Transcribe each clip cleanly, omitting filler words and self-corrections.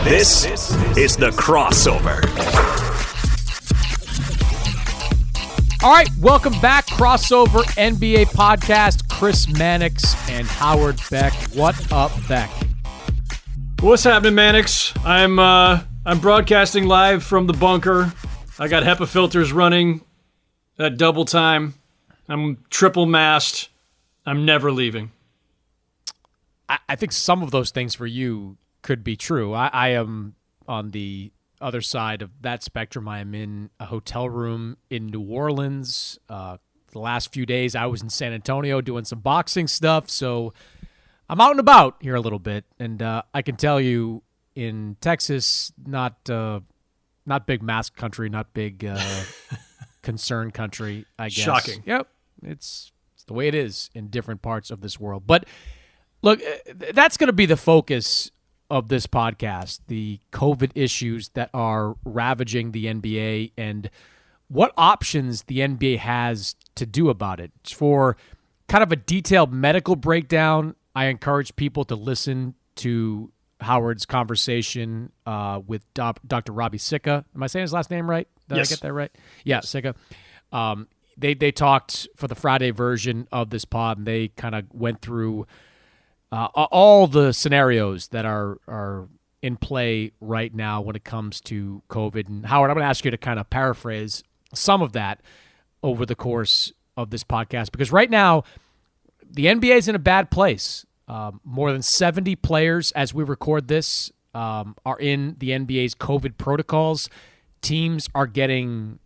This is The Crossover. All right, welcome back. Crossover NBA podcast. Chris Mannix and Howard Beck. What up, Beck? What's happening, Mannix? I'm broadcasting live from the bunker. I got HEPA filters running at double time. I'm triple masked. I'm never leaving. I think some of those things for you could be true. I am on the other side of that spectrum. I am in a hotel room in New Orleans. The last few days I was in San Antonio doing some boxing stuff, so I'm out and about here a little bit. And I can tell you, in Texas, not big mask country, not big concern country, I guess. Shocking. Yep, it's the way it is in different parts of this world. But look, that's going to be the focus of this podcast, the COVID issues that are ravaging the NBA and what options the NBA has to do about it. For kind of a detailed medical breakdown, I encourage people to listen to Howard's conversation with Dr. Robbie Sicca. Am I saying his last name right? Did Yes. I get that right? Yeah, Sicca. They talked for the Friday version of this pod, and they kind of went through all the scenarios that are in play right now when it comes to COVID. And Howard, I'm going to ask you to kind of paraphrase some of that over the course of this podcast, because right now the NBA is in a bad place. More than 70 players, as we record this, are in the NBA's COVID protocols. Teams are getting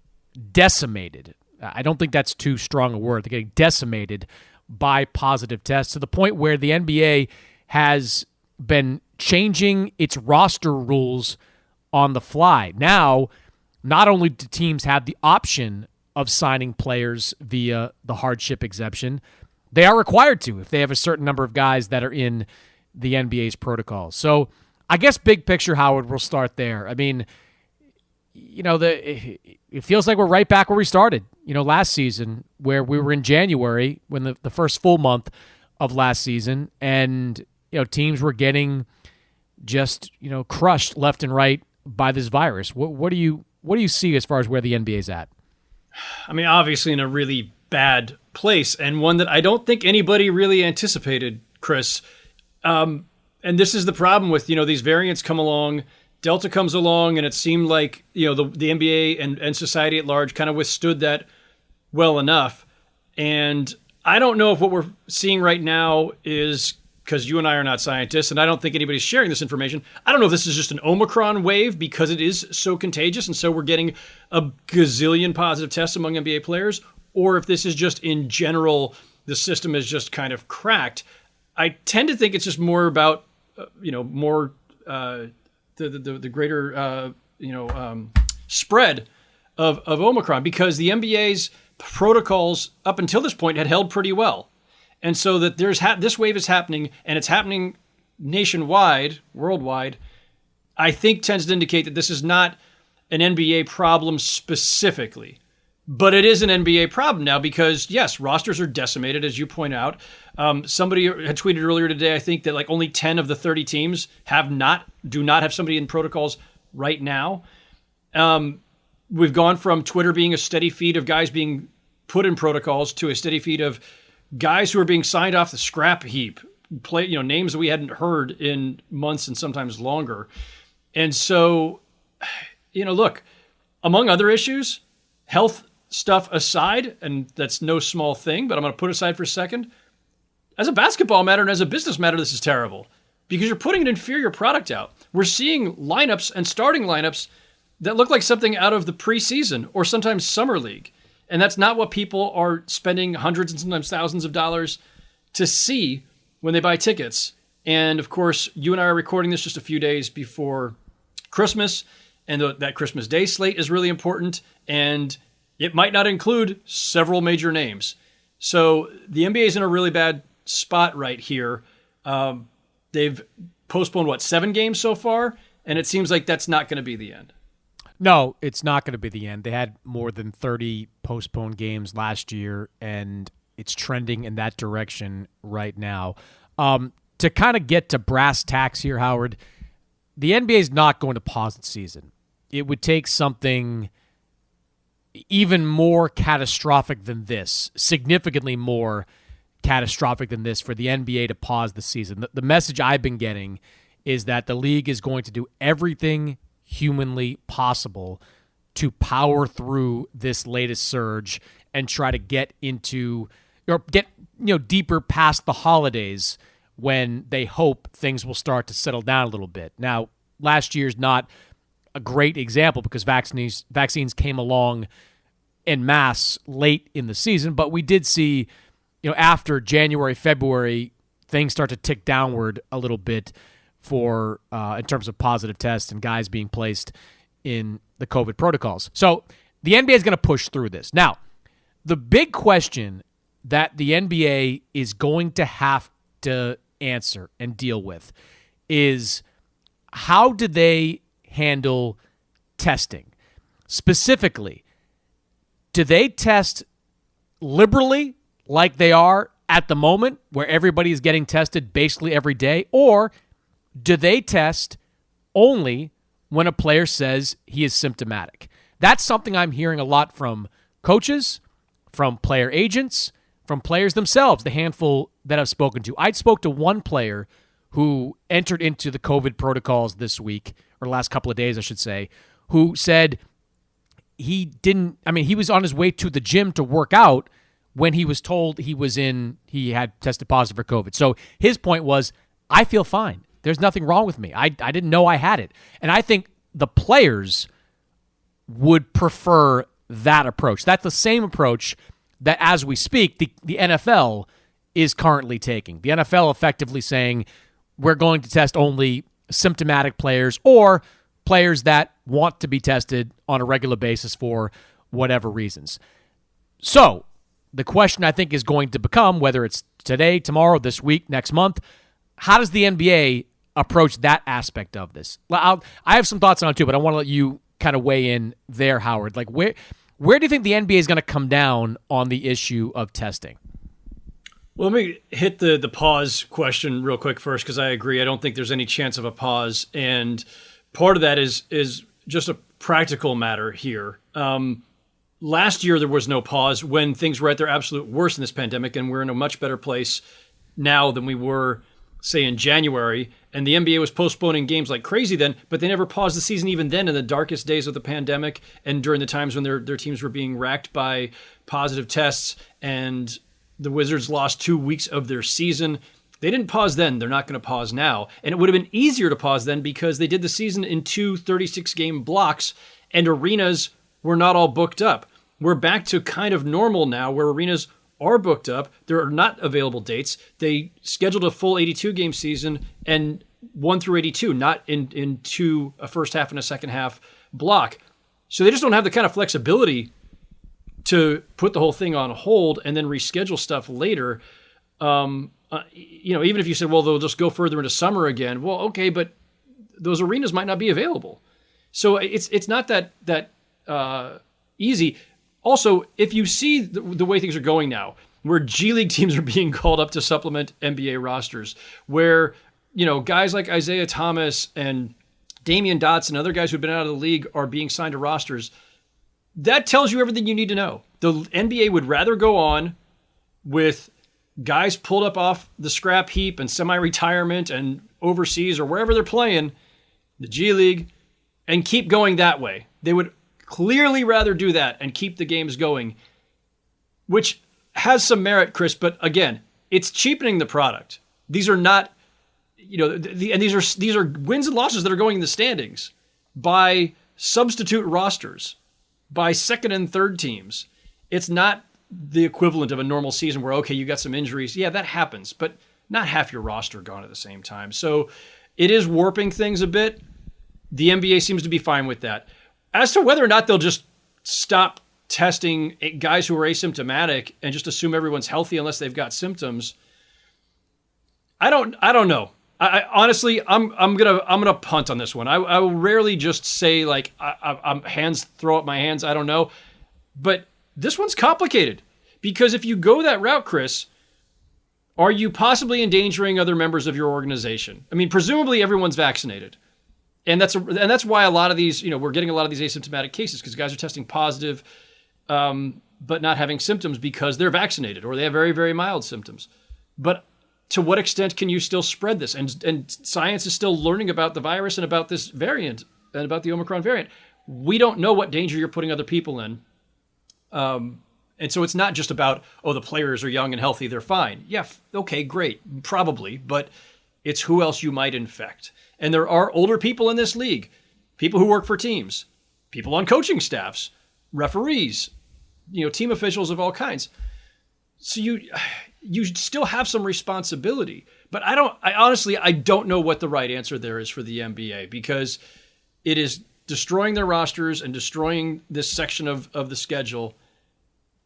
decimated. I don't think that's too strong a word. They're getting decimated by positive tests to the point where the NBA has been changing its roster rules on the fly. Now, not only do teams have the option of signing players via the hardship exemption, they are required to if they have a certain number of guys that are in the NBA's protocols. So I guess big picture, Howard, we'll start there. I mean, you know, it feels like we're right back where we started, you know, last season, where we were in January when the first full month of last season, and, you know, teams were getting just, you know, crushed left and right by this virus. What do you see as far as where the NBA's at? I mean, obviously in a really bad place, and one that I don't think anybody really anticipated, Chris. And this is the problem with, you know, these variants come along. Delta comes along, and it seemed like, you know, the NBA and society at large kind of withstood that well enough. And I don't know if what we're seeing right now is, because you and I are not scientists, and I don't think anybody's sharing this information, I don't know if this is just an Omicron wave because it is so contagious, and so we're getting a gazillion positive tests among NBA players, or if this is just in general, the system is just kind of cracked. I tend to think it's just more about, the greater spread of Omicron, because the NBA's protocols up until this point had held pretty well, and so that this wave is happening, and it's happening nationwide, worldwide. I think tends to indicate that this is not an NBA problem specifically, but it is an NBA problem now because, yes, rosters are decimated, as you point out. Somebody had tweeted earlier today, I think, that like only 10 of the 30 teams do not have somebody in protocols right now. We've gone from Twitter being a steady feed of guys being put in protocols to a steady feed of guys who are being signed off the scrap heap, names that we hadn't heard in months and sometimes longer. And so, look, among other issues, health stuff aside, and that's no small thing, but I'm going to put aside for a second. As a basketball matter and as a business matter, this is terrible because you're putting an inferior product out. We're seeing lineups and starting lineups that look like something out of the preseason or sometimes summer league. And that's not what people are spending hundreds and sometimes thousands of dollars to see when they buy tickets. And of course, you and I are recording this just a few days before Christmas, and that Christmas Day slate is really important, and it might not include several major names. So the NBA is in a really bad spot right here. They've postponed, 7 games so far? And it seems like that's not going to be the end. No, it's not going to be the end. They had more than 30 postponed games last year, and it's trending in that direction right now. To kind of get to brass tacks here, Howard, the NBA is not going to pause its season. It would take something even more catastrophic than this, significantly more catastrophic than this, for the NBA to pause the season. The message I've been getting is that the league is going to do everything humanly possible to power through this latest surge and try to get into, or get, deeper past the holidays, when they hope things will start to settle down a little bit. Now, last year's not a great example because vaccines came along en masse late in the season, but we did see, after January, February, things start to tick downward a little bit for in terms of positive tests and guys being placed in the COVID protocols. So the NBA is going to push through this. Now, the big question that the NBA is going to have to answer and deal with is, how do they handle testing? Specifically, do they test liberally like they are at the moment, where everybody is getting tested basically every day, or do they test only when a player says he is symptomatic? That's something I'm hearing a lot from coaches, from player agents, from players themselves, the handful that I've spoken to. I spoke to one player who entered into the COVID protocols this week, or last couple of days, I should say, who said he was on his way to the gym to work out when he was told he had tested positive for COVID. So his point was, I feel fine. There's nothing wrong with me. I didn't know I had it. And I think the players would prefer that approach. That's the same approach that, as we speak, the NFL is currently taking. The NFL effectively saying, we're going to test only symptomatic players or players that want to be tested on a regular basis for whatever reasons. So the question, I think, is going to become, whether it's today, tomorrow, this week, next month, how does the NBA approach that aspect of this? I have some thoughts on it too, but I want to let you kind of weigh in there, Howard. Like, where do you think the NBA is going to come down on the issue of testing? Well, let me hit the pause question real quick first, because I agree. I don't think there's any chance of a pause. And part of that is just a practical matter here. Last year, there was no pause when things were at their absolute worst in this pandemic, and we're in a much better place now than we were, say, in January. And the NBA was postponing games like crazy then, but they never paused the season even then, in the darkest days of the pandemic and during the times when their teams were being racked by positive tests, and the Wizards lost 2 weeks of their season. They didn't pause then. They're not going to pause now. And it would have been easier to pause then because they did the season in 2 36-game blocks, and arenas were not all booked up. We're back to kind of normal now, where arenas are booked up. There are not available dates. They scheduled a full 82-game season and 1 through 82, not into a first half and a second half block. So they just don't have the kind of flexibility to put the whole thing on hold and then reschedule stuff later. Even if you said, well, they'll just go further into summer again. Well, okay, but those arenas might not be available. So it's not that easy. Also, if you see the way things are going now, where G League teams are being called up to supplement NBA rosters, where, guys like Isaiah Thomas and Damian Dotson and other guys who've been out of the league are being signed to rosters, that tells you everything you need to know. The NBA would rather go on with guys pulled up off the scrap heap and semi-retirement and overseas or wherever they're playing, the G League, and keep going that way. They would clearly rather do that and keep the games going, which has some merit, Chris. But again, it's cheapening the product. These are not, and these are wins and losses that are going in the standings by substitute rosters, by second and third teams. It's not the equivalent of a normal season where, okay, you got some injuries. Yeah, that happens, but not half your roster gone at the same time. So it is warping things a bit. The NBA seems to be fine with that. As to whether or not they'll just stop testing guys who are asymptomatic and just assume everyone's healthy unless they've got symptoms, I don't know. I honestly, I'm gonna punt on this one. I will rarely just say like I'm throw up my hands. I don't know, but this one's complicated because if you go that route, Chris, are you possibly endangering other members of your organization? I mean, presumably everyone's vaccinated. that's why a lot of these, we're getting a lot of these asymptomatic cases because guys are testing positive, but not having symptoms because they're vaccinated or they have very, very mild symptoms. But to what extent can you still spread this? And science is still learning about the virus and about this variant and about the Omicron variant. We don't know what danger you're putting other people in. And so it's not just about, the players are young and healthy, they're fine. Yeah, okay, great, probably, but it's who else you might infect. And there are older people in this league, people who work for teams, people on coaching staffs, referees, team officials of all kinds. So you still have some responsibility. But I honestly don't know what the right answer there is for the NBA, because it is destroying their rosters and destroying this section of the schedule.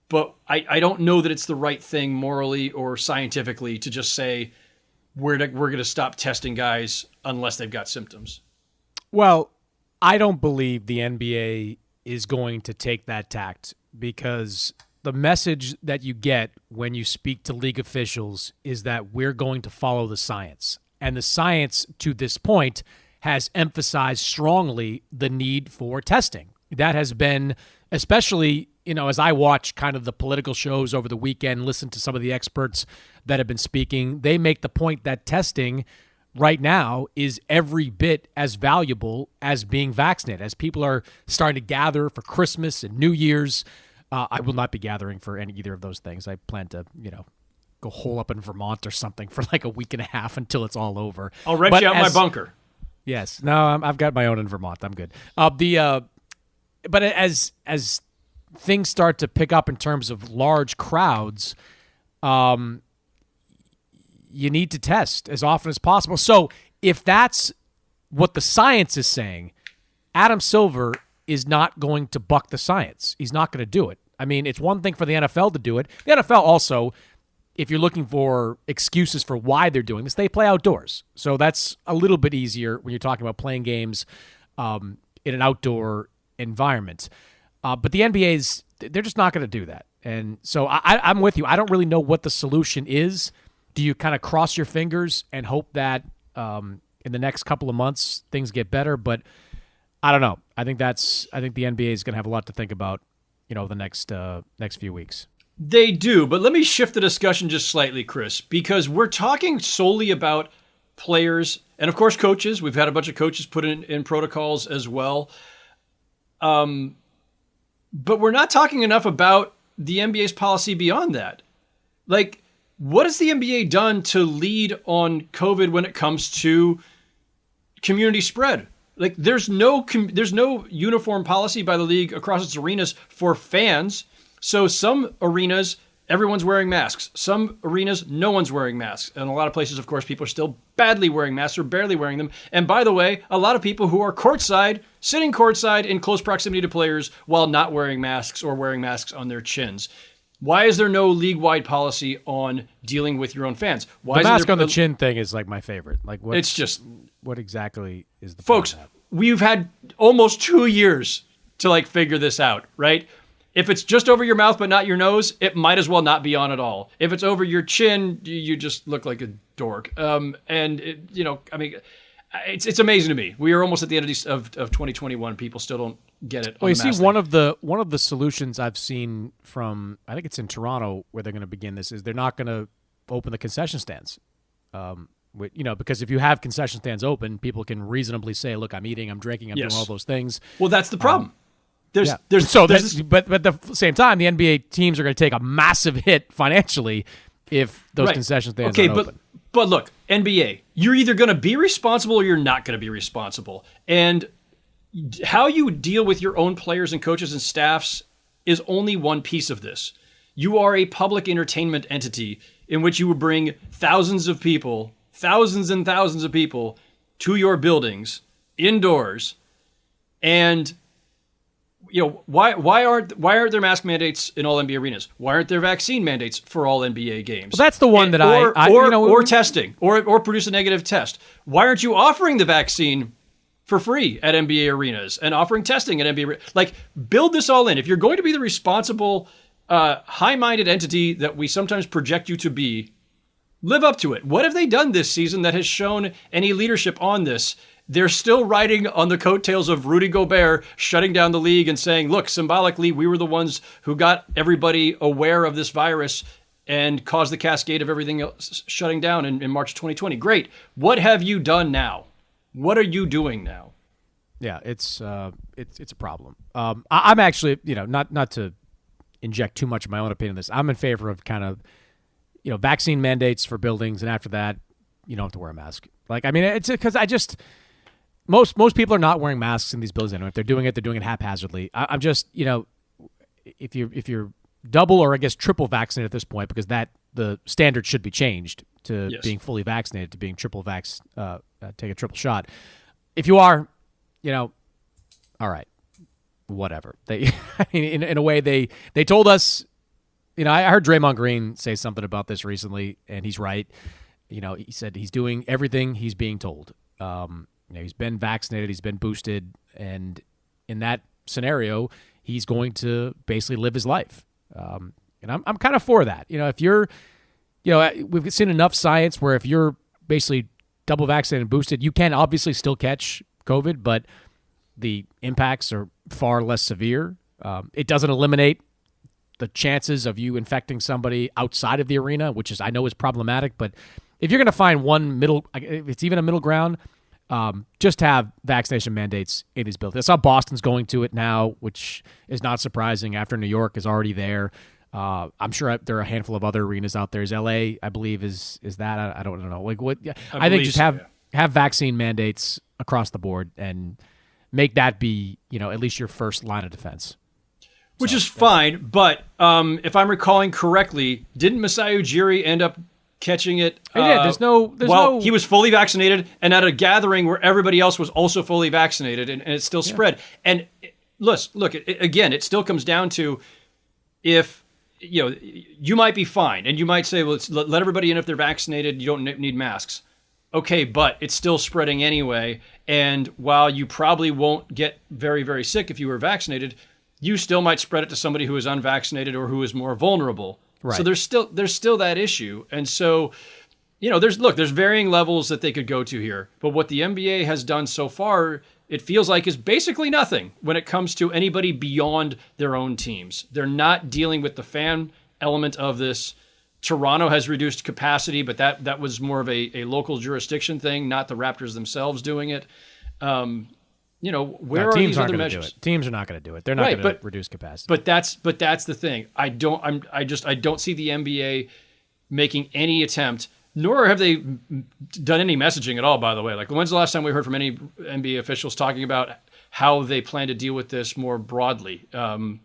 But I don't know that it's the right thing morally or scientifically to just say we're going to stop testing guys unless they've got symptoms. Well, I don't believe the NBA is going to take that tact, because the message that you get when you speak to league officials is that we're going to follow the science. And the science to this point has emphasized strongly the need for testing. That has been, especially, as I watch kind of the political shows over the weekend, listen to some of the experts that have been speaking, they make the point that testing right now is every bit as valuable as being vaccinated. As people are starting to gather for Christmas and New Year's, I will not be gathering for either of those things. I plan to, go hole up in Vermont or something for like a week and a half until it's all over. I'll rent you out my bunker. Yes. No, I've got my own in Vermont. I'm good. But as things start to pick up in terms of large crowds, you need to test as often as possible. So if that's what the science is saying, Adam Silver is not going to buck the science. He's not going to do it. I mean, it's one thing for the NFL to do it. The NFL also, if you're looking for excuses for why they're doing this, they play outdoors. So that's a little bit easier when you're talking about playing games in an outdoor environment. But the NBA's, they're just not going to do that. And so I'm with you. I don't really know what the solution is. Do you kind of cross your fingers and hope that in the next couple of months things get better? But I don't know. I think the NBA is going to have a lot to think about, the next few weeks. They do, but let me shift the discussion just slightly, Chris, because we're talking solely about players and, of course, coaches. We've had a bunch of coaches put in protocols as well. But we're not talking enough about the NBA's policy beyond that. Like, what has the NBA done to lead on COVID when it comes to community spread? Like, there's no uniform policy by the league across its arenas for fans. So some arenas, everyone's wearing masks. Some arenas, no one's wearing masks. And a lot of places, of course, people are still badly wearing masks or barely wearing them. And by the way, a lot of people who are sitting courtside in close proximity to players while not wearing masks or wearing masks on their chins. Why is there no league-wide policy on dealing with your own fans? Why the mask on the chin thing is like my favorite. Like, what exactly is the folks? Point of that? We've had almost 2 years to figure this out, right? If it's just over your mouth but not your nose, it might as well not be on at all. If it's over your chin, you just look like a dork. It's amazing to me. We are almost at the end of 2021. People still don't get it. Well, you see, one of the solutions I've seen from, I think it's in Toronto where they're going to begin this, is they're not going to open the concession stands. Because if you have concession stands open, people can reasonably say, "Look, I'm eating, I'm drinking, I'm doing all those things." Well, that's the problem. But at the same time, the NBA teams are going to take a massive hit financially if those concession stands aren't open. But look, NBA, you're either going to be responsible or you're not going to be responsible. And how you deal with your own players and coaches and staffs is only one piece of this. You are a public entertainment entity in which you would bring thousands and thousands of people to your buildings, indoors, and why aren't there mask mandates in all NBA arenas? Why aren't there vaccine mandates for all NBA games? Well, that's the one or testing or produce a negative test. Why aren't you offering the vaccine for free at NBA arenas and offering testing at NBA? Build this all in. If you're going to be the responsible, high-minded entity that we sometimes project you to be, live up to it. What have they done this season that has shown any leadership on this? they're still riding on the coattails of Rudy Gobert shutting down the league and saying, look, symbolically, we were the ones who got everybody aware of this virus and caused the cascade of everything else shutting down in March 2020. Great. What have you done now? What are you doing now? Yeah, it's a problem. I'm actually, not to inject too much of my own opinion in this. I'm in favor of kind of, vaccine mandates for buildings, and after that, you don't have to wear a mask. It's because most people are not wearing masks in these buildings anyway. If they're doing it haphazardly. I'm just, if you're double or I guess triple vaccinated at this point, because the standard should be changed to being fully vaccinated to being triple take a triple shot. If you are, all right, whatever. They, in a way, they told us. I heard Draymond Green say something about this recently, and he's right. He said he's doing everything he's being told. He's been vaccinated, he's been boosted, and in that scenario, he's going to basically live his life. And I'm kind of for that. If you're, we've seen enough science where if you're basically double vaccinated and boosted, you can obviously still catch COVID, but the impacts are far less severe. It doesn't eliminate the chances of you infecting somebody outside of the arena, which I know is problematic, but if you're going to find if it's even a middle ground, just have vaccination mandates in these buildings. I saw Boston's going to it now, which is not surprising after New York is already there. I'm sure there are a handful of other arenas out there. Is LA, I believe, is that? I don't know. I think just have vaccine mandates across the board and make that be, at least your first line of defense. Which is fine, but if I'm recalling correctly, didn't Masai Ujiri end up catching it? He did. He was fully vaccinated and at a gathering where everybody else was also fully vaccinated, and it still spread. And look, again, it still comes down to if you might be fine, and you might say, well, let everybody in if they're vaccinated. You don't need masks. Okay, but it's still spreading anyway. And while you probably won't get very, very sick if you were vaccinated, you still might spread it to somebody who is unvaccinated or who is more vulnerable. Right. So there's still that issue. And so, there's varying levels that they could go to here. But what the NBA has done so far, it feels like, is basically nothing when it comes to anybody beyond their own teams. They're not dealing with the fan element of this. Toronto has reduced capacity, but that was more of a local jurisdiction thing, not the Raptors themselves doing it. Where are these other measures? Teams are not going to do it. They're not going to reduce capacity. But that's the thing. I don't see the NBA making any attempt, nor have they done any messaging at all, by the way. Like, when's the last time we heard from any NBA officials talking about how they plan to deal with this more broadly?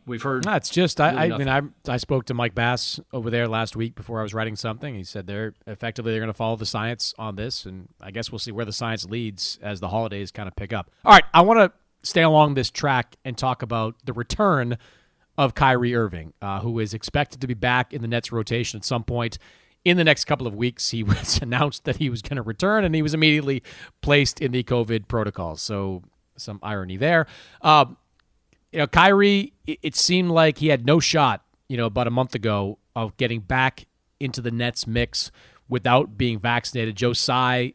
We've heard. No, it's just I spoke to Mike Bass over there last week before I was writing something. He said they're going to follow the science on this, and I guess we'll see where the science leads as the holidays kind of pick up. All right, I want to stay along this track and talk about the return of Kyrie Irving, who is expected to be back in the Nets rotation at some point in the next couple of weeks. He was announced that he was going to return, and he was immediately placed in the COVID protocol. So some irony there. Kyrie, it seemed like he had no shot, about a month ago of getting back into the Nets mix without being vaccinated. Joe Tsai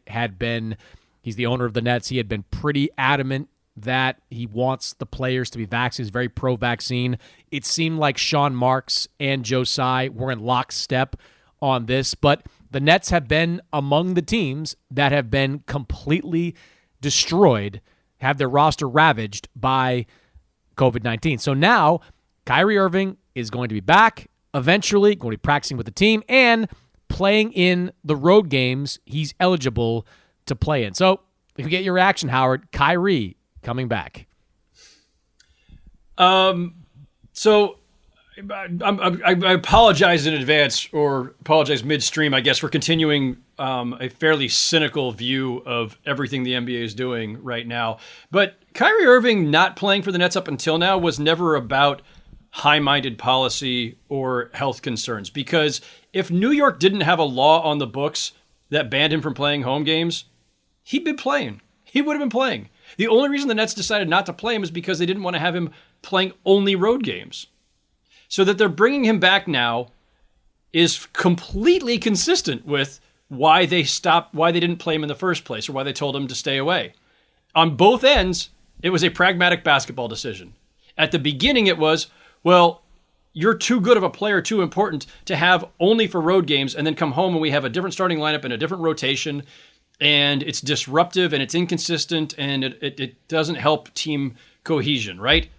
he's the owner of the Nets. He had been pretty adamant that he wants the players to be vaccinated. He's very pro-vaccine. It seemed like Sean Marks and Joe Tsai were in lockstep on this, but the Nets have been among the teams that have been completely destroyed, have their roster ravaged by COVID-19. So now Kyrie Irving is going to be back eventually, going to be practicing with the team and playing in the road games he's eligible to play in. So if you get your reaction, Howard, Kyrie coming back. So I apologize in advance, or apologize midstream, I guess, for continuing a fairly cynical view of everything the NBA is doing right now. But Kyrie Irving not playing for the Nets up until now was never about high-minded policy or health concerns. Because if New York didn't have a law on the books that banned him from playing home games, he'd been playing. He would have been playing. The only reason the Nets decided not to play him is because they didn't want to have him playing only road games. So that they're bringing him back now is completely consistent with why they didn't play him in the first place, or why they told him to stay away. on both ends, it was a pragmatic basketball decision. At the beginning, it was, well, you're too good of a player, too important to have only for road games, and then come home and we have a different starting lineup and a different rotation, and it's disruptive and it's inconsistent and it doesn't help team cohesion, right?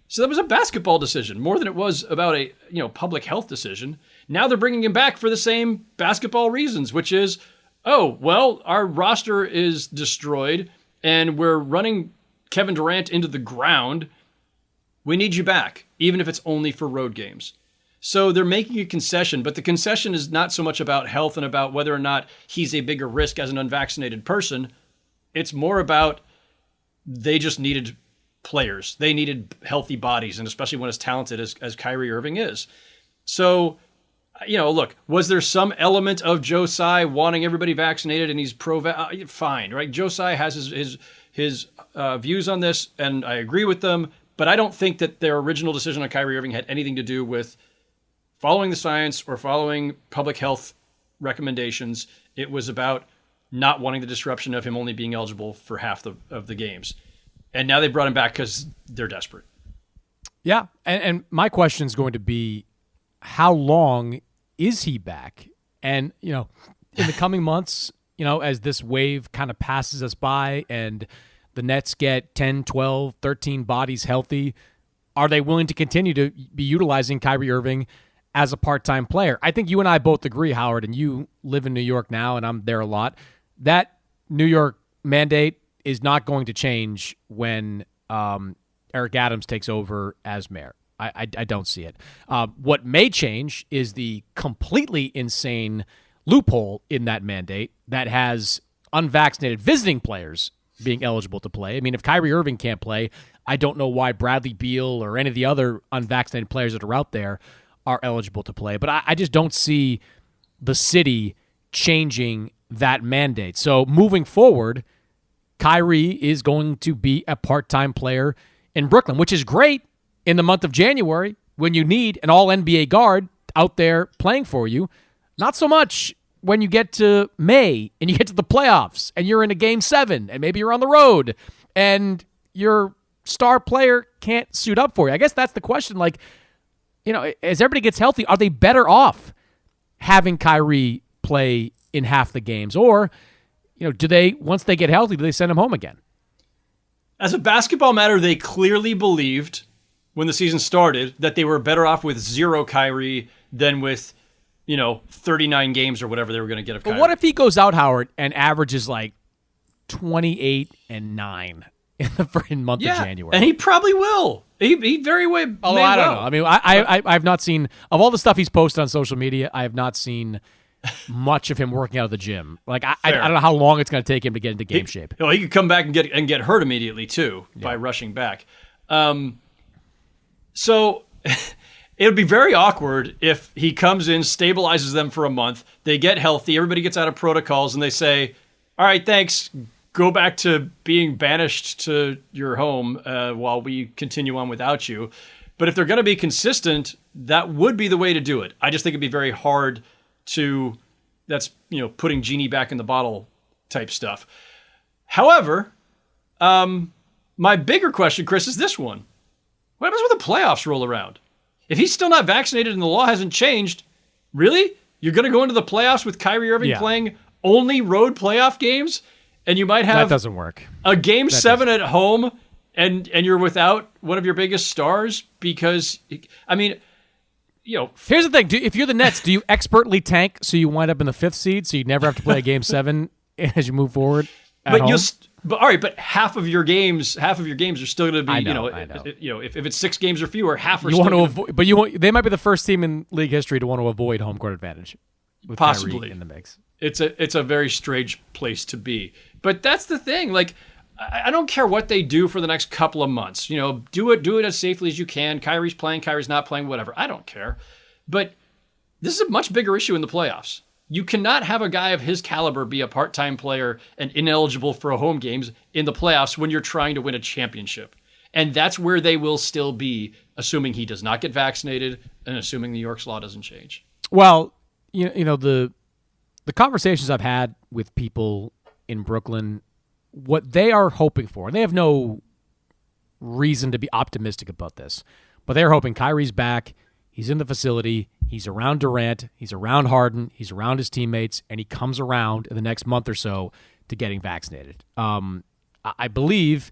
So that was a basketball decision more than it was about a public health decision. Now they're bringing him back for the same basketball reasons, which is, oh, well, our roster is destroyed and we're running Kevin Durant into the ground. We need you back, even if it's only for road games. So they're making a concession, but the concession is not so much about health and about whether or not he's a bigger risk as an unvaccinated person. It's more about they just needed players. They needed healthy bodies, and especially when as talented as Kyrie Irving is. So, look, was there some element of Joe Tsai wanting everybody vaccinated and he's fine, right? Joe Tsai has his views on this, and I agree with them. But I don't think that their original decision on Kyrie Irving had anything to do with following the science or following public health recommendations. It was about not wanting the disruption of him only being eligible for half of the games. And now they brought him back because they're desperate. Yeah, and my question is going to be, how long is he back? And, in the coming months, as this wave kind of passes us by and the Nets get 10, 12, 13 bodies healthy, are they willing to continue to be utilizing Kyrie Irving as a part-time player? I think you and I both agree, Howard, and you live in New York now, and I'm there a lot. That New York mandate is not going to change when Eric Adams takes over as mayor. I don't see it. What may change is the completely insane loophole in that mandate that has unvaccinated visiting players being eligible to play. I mean, if Kyrie Irving can't play, I don't know why Bradley Beal or any of the other unvaccinated players that are out there are eligible to play. But I just don't see the city changing that mandate. So moving forward, Kyrie is going to be a part-time player in Brooklyn, which is great in the month of January when you need an all-NBA guard out there playing for you. Not so much when you get to May and you get to the playoffs and you're in a game 7 and maybe you're on the road and your star player can't suit up for you. I guess that's the question. Like, as everybody gets healthy, are they better off having Kyrie play in half the games? Or, do they, once they get healthy, do they send him home again? As a basketball matter, they clearly believed when the season started that they were better off with 0 Kyrie than with 39 games or whatever they were going to get of Kyrie. But what if he goes out, Howard, and averages like 28 and 9 in the month of January? And he probably will. He very well. Although I don't know. I mean, I've not seen, of all the stuff he's posted on social media, I have not seen much of him working out of the gym. Like I don't know how long it's going to take him to get into game shape. He could come back and get hurt immediately too by rushing back. So it would be very awkward if he comes in, stabilizes them for a month, they get healthy, everybody gets out of protocols, and they say, all right, thanks, go back to being banished to your home while we continue on without you. But if they're going to be consistent, that would be the way to do it. I just think it'd be very hard to, that's, putting genie back in the bottle type stuff. However, my bigger question, Chris, is this one. What happens when the playoffs roll around? If he's still not vaccinated and the law hasn't changed, really? You're going to go into the playoffs with Kyrie Irving playing only road playoff games? And you might have that doesn't work. A game 7 at home and you're without one of your biggest stars because, I mean, here's the thing. If you're the Nets, do you expertly tank so you wind up in the 5th seed so you never have to play a game 7 as you move forward at home? But all right, but half of your games are still going to be, I know. If it's 6 games or fewer, half are you still want to avoid, but they might be the first team in league history to want to avoid home court advantage with possibly Kyrie in the mix. It's a very strange place to be. But that's the thing. Like, I don't care what they do for the next couple of months. Do it as safely as you can. Kyrie's playing, Kyrie's not playing, whatever. I don't care. But this is a much bigger issue in the playoffs. You cannot have a guy of his caliber be a part-time player and ineligible for home games in the playoffs when you're trying to win a championship. And that's where they will still be, assuming he does not get vaccinated and assuming New York's law doesn't change. Well, the conversations I've had with people in Brooklyn, what they are hoping for, and they have no reason to be optimistic about this, but they're hoping Kyrie's back, he's in the facility, he's around Durant, he's around Harden, he's around his teammates, and he comes around in the next month or so to getting vaccinated. I believe,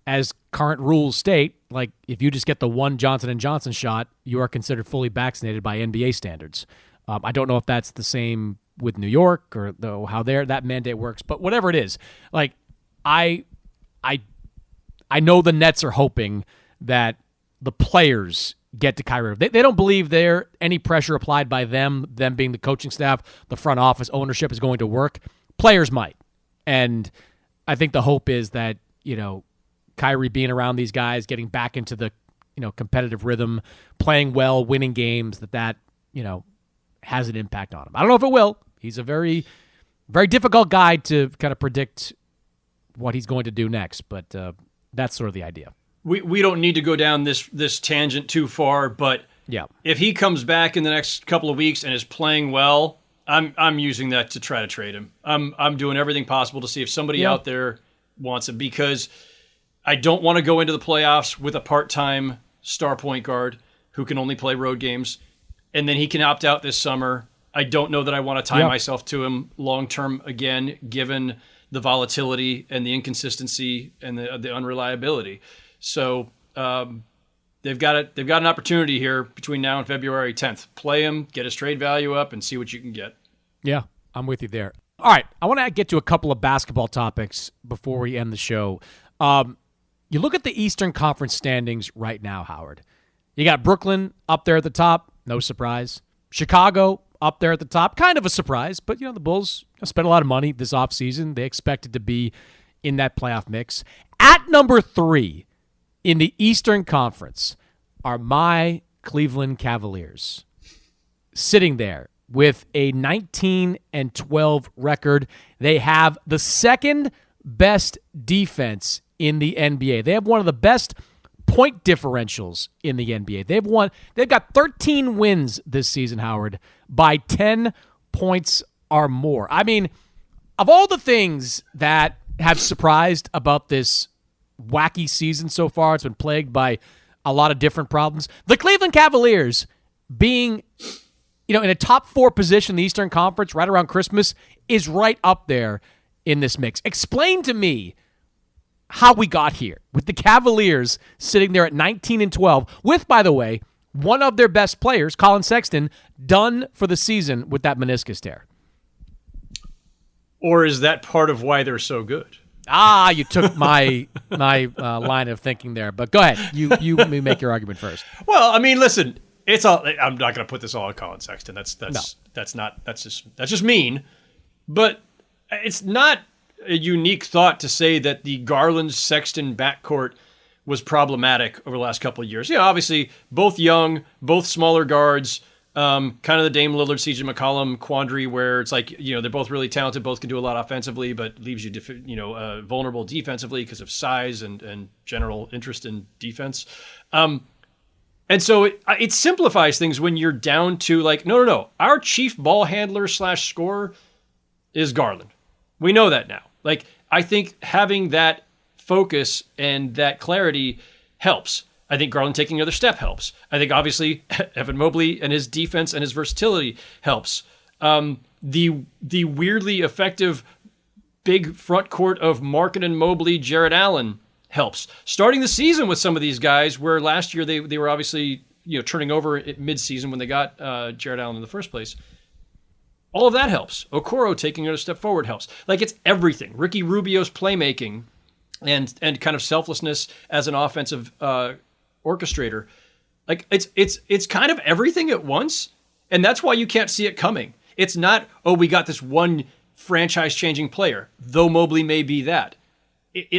as current rules state, like if you just get the one Johnson & Johnson shot, you are considered fully vaccinated by NBA standards. I don't know if that's the same with New York or how that mandate works, but whatever it is, like I know the Nets are hoping that the players get to Kyrie. They don't believe there any pressure applied by them being the coaching staff, the front office, ownership is going to work. Players might. And I think the hope is that, Kyrie being around these guys, getting back into the, competitive rhythm, playing well, winning games, that has an impact on him. I don't know if it will. He's a very, very difficult guy to kind of predict what he's going to do next, but that's sort of the idea. We don't need to go down this tangent too far, but yeah, if he comes back in the next couple of weeks and is playing well, I'm using that to try to trade him. I'm doing everything possible to see if somebody out there wants him, because I don't want to go into the playoffs with a part-time star point guard who can only play road games, and then he can opt out this summer. I don't know that I want to tie myself to him long-term again, given the volatility and the inconsistency and the unreliability. So they've got an opportunity here between now and February 10th. Play him, get his trade value up, and see what you can get. Yeah, I'm with you there. All right, I want to get to a couple of basketball topics before we end the show. You look at the Eastern Conference standings right now, Howard. You got Brooklyn up there at the top, no surprise. Chicago up there at the top, kind of a surprise, but the Bulls spent a lot of money this offseason. They expected to be in that playoff mix. At number 3 in the Eastern Conference are my Cleveland Cavaliers, sitting there with a 19-12 record. They have the second best defense in the NBA. They have one of the best point differentials in the NBA. They've got 13 wins this season, Howard, by 10 points or more. I mean, of all the things that have surprised about this wacky season so far, it's been plagued by a lot of different problems. The Cleveland Cavaliers being, in a top 4 position in the Eastern Conference right around Christmas is right up there in this mix. Explain to me how we got here with the Cavaliers sitting there at 19-12 with, by the way, one of their best players, Colin Sexton, done for the season with that meniscus tear. Or is that part of why they're so good? You took my line of thinking there, but go ahead. You make your argument first. Well, I mean, listen, I'm not going to put this all on Colin Sexton. That's just mean. But it's not a unique thought to say that the Garland-Sexton backcourt was problematic over the last couple of years. Obviously, both young, both smaller guards, kind of the Dame Lillard, CJ McCollum quandary, where it's like, they're both really talented, both can do a lot offensively, but leaves you, vulnerable defensively because of size and general interest in defense. And so it simplifies things when you're down to like, no. Our chief ball handler / scorer is Garland. We know that now. Like, I think having that focus and that clarity helps. I think Garland taking another step helps. I think, obviously, Evan Mobley and his defense and his versatility helps. The weirdly effective big front court of Markkanen, Mobley, Jarrett Allen helps. Starting the season with some of these guys, where last year they were obviously turning over at mid-season when they got Jarrett Allen in the first place. All of that helps. Okoro taking another step forward helps. Like, it's everything. Ricky Rubio's playmaking and kind of selflessness as an offensive orchestrator. Like, it's kind of everything at once, and that's why you can't see it coming. It's not, we got this one franchise-changing player, though Mobley may be that.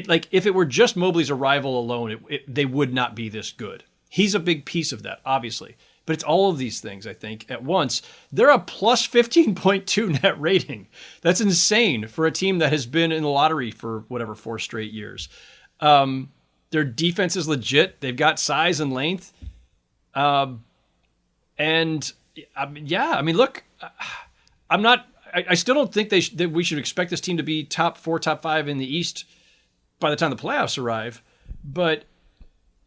Like, if it were just Mobley's arrival alone, they would not be this good. He's a big piece of that, obviously. But it's all of these things, I think, at once. They're a plus 15.2 net rating. That's insane for a team that has been in the lottery for 4 straight years. Their defense is legit. They've got size and length. Look, I'm not I still don't think that we should expect this team to be top 4, top 5 in the East by the time the playoffs arrive. But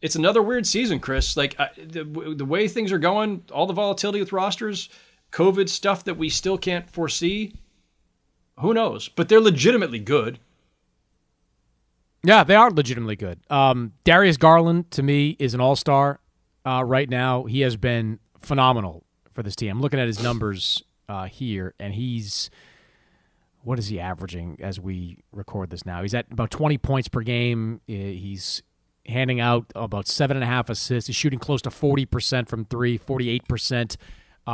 it's another weird season, Chris. Like the way things are going, all the volatility with rosters, COVID stuff that we still can't foresee. Who knows? But they're legitimately good. Yeah, they are legitimately good. Darius Garland, to me, is an all-star right now. He has been phenomenal for this team. I'm looking at his numbers here, and what is he averaging as we record this now? He's at about 20 points per game. He's handing out about 7.5 assists. He's shooting close to 40% from three, 48%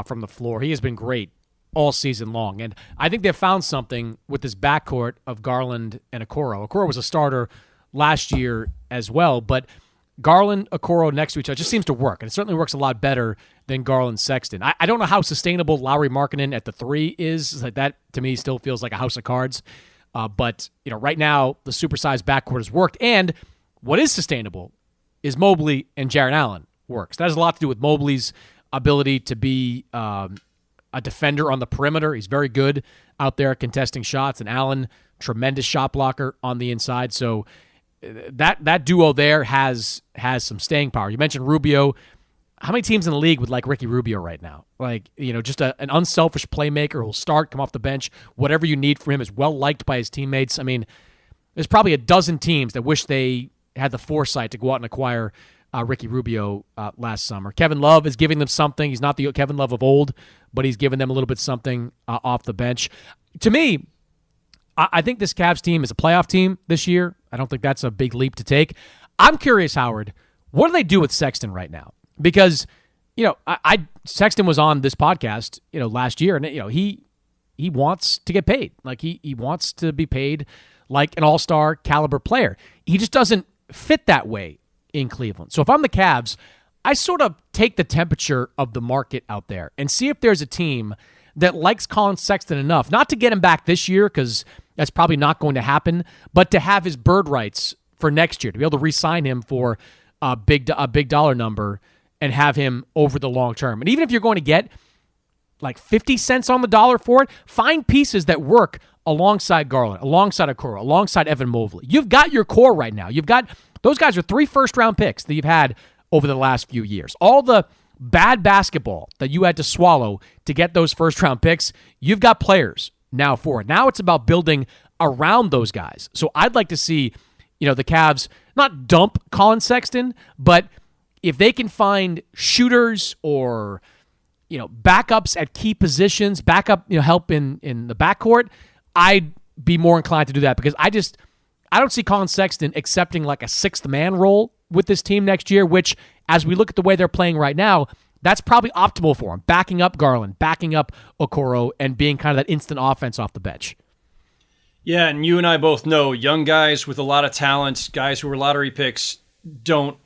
from the floor. He has been great all season long. And I think they've found something with this backcourt of Garland and Okoro. Okoro was a starter last year as well, but Garland, Okoro next to each other just seems to work, and it certainly works a lot better than Garland Sexton. I don't know how sustainable Lauri Markkanen at the 3 is. Like that, to me, still feels like a house of cards. But right now, the supersized backcourt has worked, and what is sustainable is Mobley and Jarrett Allen works. That has a lot to do with Mobley's ability to be a defender on the perimeter. He's very good out there contesting shots, and Allen, tremendous shot blocker on the inside. So that duo there has some staying power. You mentioned Rubio. How many teams in the league would like Ricky Rubio right now? Like, just an unselfish playmaker who'll start, come off the bench, whatever you need from him, is well liked by his teammates. I mean, there's probably a dozen teams that wish they had the foresight to go out and acquire Ricky Rubio last summer. Kevin Love is giving them something. He's not the Kevin Love of old, but he's giving them a little bit something off the bench. To me, I think this Cavs team is a playoff team this year. I don't think that's a big leap to take. I'm curious, Howard, what do they do with Sexton right now? Because, Sexton was on this podcast, last year, and he wants to get paid. Like he wants to be paid like an all-star caliber player. He just doesn't fit that way in Cleveland. So if I'm the Cavs, I sort of take the temperature of the market out there and see if there's a team that likes Colin Sexton enough, not to get him back this year, because that's probably not going to happen, but to have his bird rights for next year, to be able to re-sign him for a big dollar number and have him over the long term. And even if you're going to get like 50 cents on the dollar for it, find pieces that work alongside Garland, alongside Okoro, alongside Evan Mobley. You've got your core right now. Those guys are 3 first-round picks that you've had over the last few years. All the bad basketball that you had to swallow to get those first-round picks, you've got players now for it. Now it's about building around those guys. So I'd like to see, the Cavs not dump Colin Sexton, but if they can find shooters or, backups at key positions, help in the backcourt, I'd be more inclined to do that, because I don't see Colin Sexton accepting like a 6th man role with this team next year, which, as we look at the way they're playing right now, that's probably optimal for him, backing up Garland, backing up Okoro, and being kind of that instant offense off the bench. Yeah, and you and I both know young guys with a lot of talent, guys who are lottery picks, don't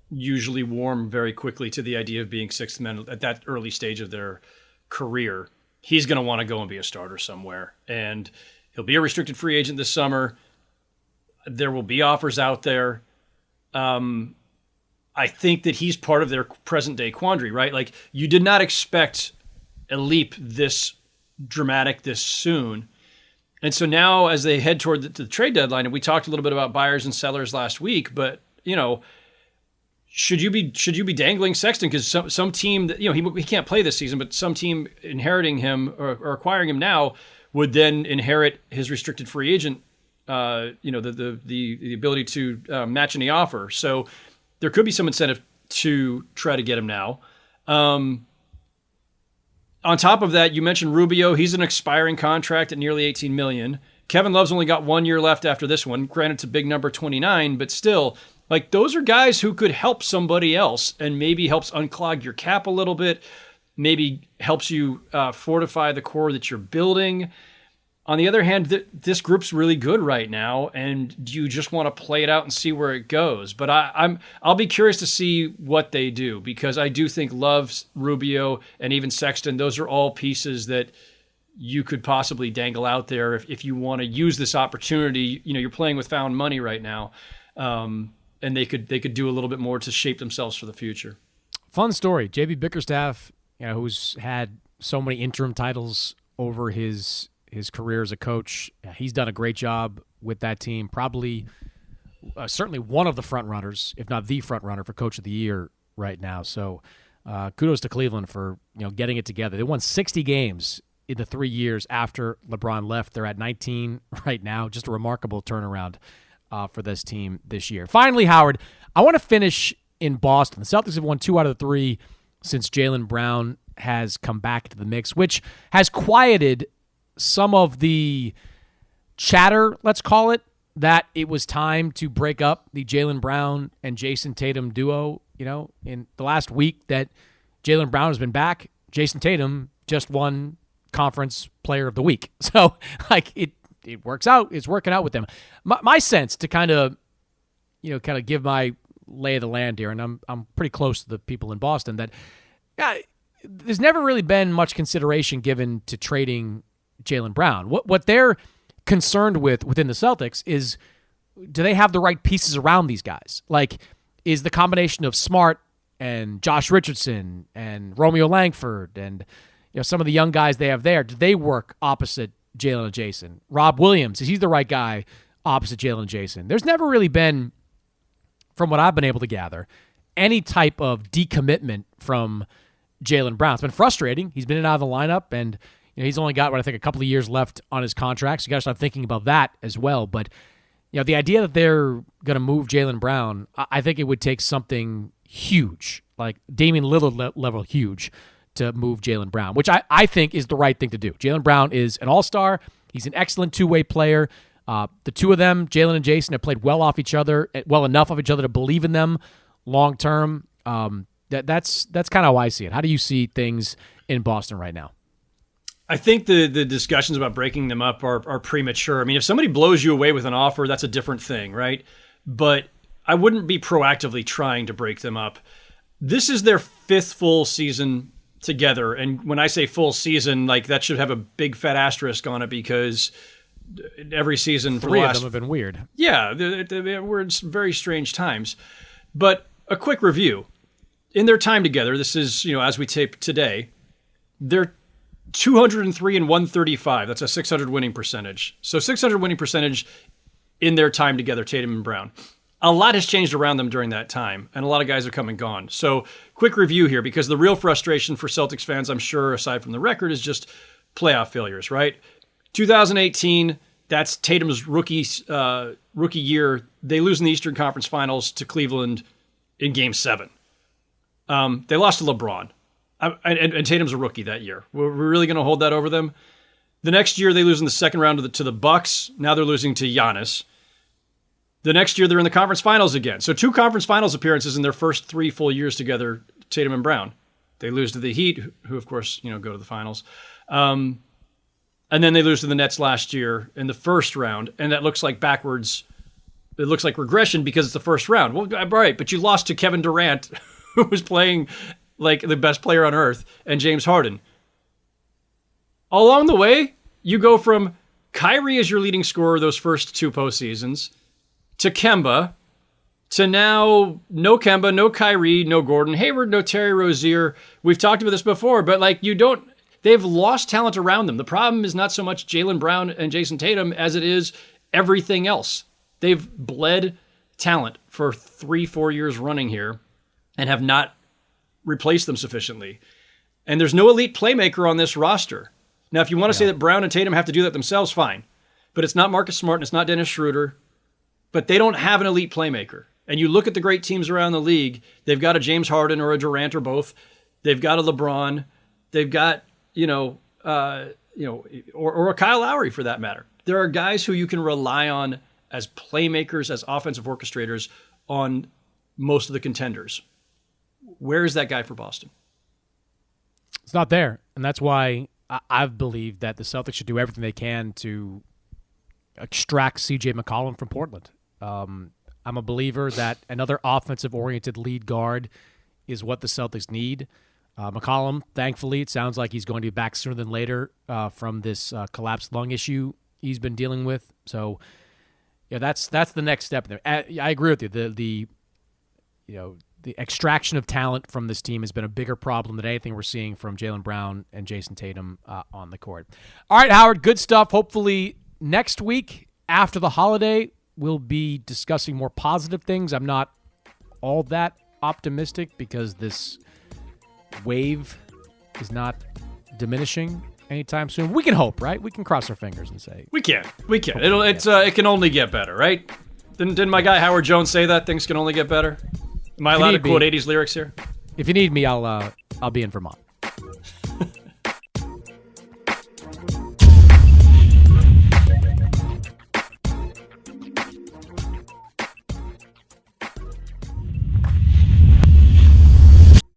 usually warm very quickly to the idea of being 6th men at that early stage of their career. He's going to want to go and be a starter somewhere, and he'll be a restricted free agent this summer. There will be offers out there. I think that he's part of their present-day quandary, right? Like, you did not expect a leap this dramatic this soon. And so now, as they head toward the trade deadline, and we talked a little bit about buyers and sellers last week, but, should you be dangling Sexton? Because some team that, he can't play this season, but some team inheriting him or acquiring him now would then inherit his restricted free agent, the ability to match any offer. So there could be some incentive to try to get him now. On top of that, you mentioned Rubio. He's an expiring contract at nearly $18 million. Kevin Love's only got 1 year left after this one. Granted, it's a big number, 29, but still, like, those are guys who could help somebody else and maybe helps unclog your cap a little bit, maybe helps you fortify the core that you're building. On the other hand, this group's really good right now, and you just want to play it out and see where it goes. But I'll be curious to see what they do, because I do think Love, Rubio, and even Sexton, those are all pieces that you could possibly dangle out there if you want to use this opportunity. You're playing with found money right now, and they could do a little bit more to shape themselves for the future. Fun story. JB Bickerstaff, who's had so many interim titles over his his career as a coach. He's done a great job with that team. Probably, certainly one of the front runners, if not the front runner for Coach of the Year right now. So kudos to Cleveland for getting it together. They won 60 games in the 3 years after LeBron left. They're at 19 right now. Just a remarkable turnaround for this team this year. Finally, Howard, I want to finish in Boston. The Celtics have won 2 out of the 3 since Jaylen Brown has come back to the mix, which has quieted some of the chatter, let's call it, that it was time to break up the Jaylen Brown and Jason Tatum duo. In the last week that Jaylen Brown has been back, Jason Tatum just won Conference Player of the Week. So, it works out. It's working out with them. My sense, to kind of give my lay of the land here, and I'm pretty close to the people in Boston, that there's never really been much consideration given to trading Jaylen Brown. What they're concerned with within the Celtics is, do they have the right pieces around these guys? Is the combination of Smart and Josh Richardson and Romeo Langford and some of the young guys they have there, do they work opposite Jaylen and Jason? Rob Williams, is he the right guy opposite Jaylen and Jason? There's never really been, from what I've been able to gather, any type of decommitment from Jaylen Brown. It's been frustrating. He's been in and out of the lineup, and he's only got, a couple of years left on his contract, so you got to start thinking about that as well. But the idea that they're going to move Jaylen Brown, I think it would take something huge, like Damian Lillard level huge, to move Jaylen Brown, which I think is the right thing to do. Jaylen Brown is an all-star. He's an excellent two-way player. The two of them, Jaylen and Jason, have played well enough of each other to believe in them long-term. That's kind of how I see it. How do you see things in Boston right now? I think the discussions about breaking them up are premature. I mean, if somebody blows you away with an offer, that's a different thing, right? But I wouldn't be proactively trying to break them up. This is their 5th full season together. And when I say full season, that should have a big fat asterisk on it, because every season for 3 the last... of them have been weird. Yeah, we're in very strange times. But a quick review. In their time together, this is, as we tape today, they're 203 and 135. That's a 600 winning percentage. So 600 winning percentage in their time together, Tatum and Brown. A lot has changed around them during that time, and a lot of guys have come and gone. So quick review here, because the real frustration for Celtics fans, I'm sure, aside from the record, is just playoff failures, right? 2018, that's Tatum's rookie year. They lose in the Eastern Conference Finals to Cleveland in Game 7. They lost to LeBron. And Tatum's a rookie that year. We're really going to hold that over them. The next year, they lose in the second round to the Bucks. Now they're losing to Giannis. The next year, they're in the conference finals again. So 2 conference finals appearances in their first 3 full years together, Tatum and Brown. They lose to the Heat, who of course, go to the finals. And then they lose to the Nets last year in the first round. And that looks like backwards. It looks like regression because it's the first round. Well, all right, but you lost to Kevin Durant, who was playing like the best player on earth, and James Harden. Along the way, you go from Kyrie as your leading scorer those first 2 postseasons, to Kemba, to now no Kemba, no Kyrie, no Gordon Hayward, no Terry Rozier. We've talked about this before, but they've lost talent around them. The problem is not so much Jaylen Brown and Jason Tatum as it is everything else. They've bled talent for 3-4 years running here and have not replaced them sufficiently. And there's no elite playmaker on this roster. Now, if you want to say that Brown and Tatum have to do that themselves, fine. But it's not Marcus Smart and it's not Dennis Schroeder. But they don't have an elite playmaker. And you look at the great teams around the league, they've got a James Harden or a Durant or both. They've got a LeBron. They've got, or a Kyle Lowry for that matter. There are guys who you can rely on as playmakers, as offensive orchestrators on most of the contenders. Where is that guy for Boston? It's not there. And that's why I've believed that the Celtics should do everything they can to extract C.J. McCollum from Portland. I'm a believer that another offensive-oriented lead guard is what the Celtics need. McCollum, thankfully, it sounds like he's going to be back sooner than later from this collapsed lung issue he's been dealing with. So, that's the next step there. I agree with you. The the extraction of talent from this team has been a bigger problem than anything we're seeing from Jaylen Brown and Jason Tatum on the court. All right, Howard, good stuff. Hopefully next week after the holiday, we'll be discussing more positive things. I'm not all that optimistic because this wave is not diminishing anytime soon. We can hope, right? We can cross our fingers and say we can. It can only get better, right? Didn't my guy Howard Jones say that things can only get better? Am I allowed to quote 80s lyrics here? If you need me, I'll be in Vermont.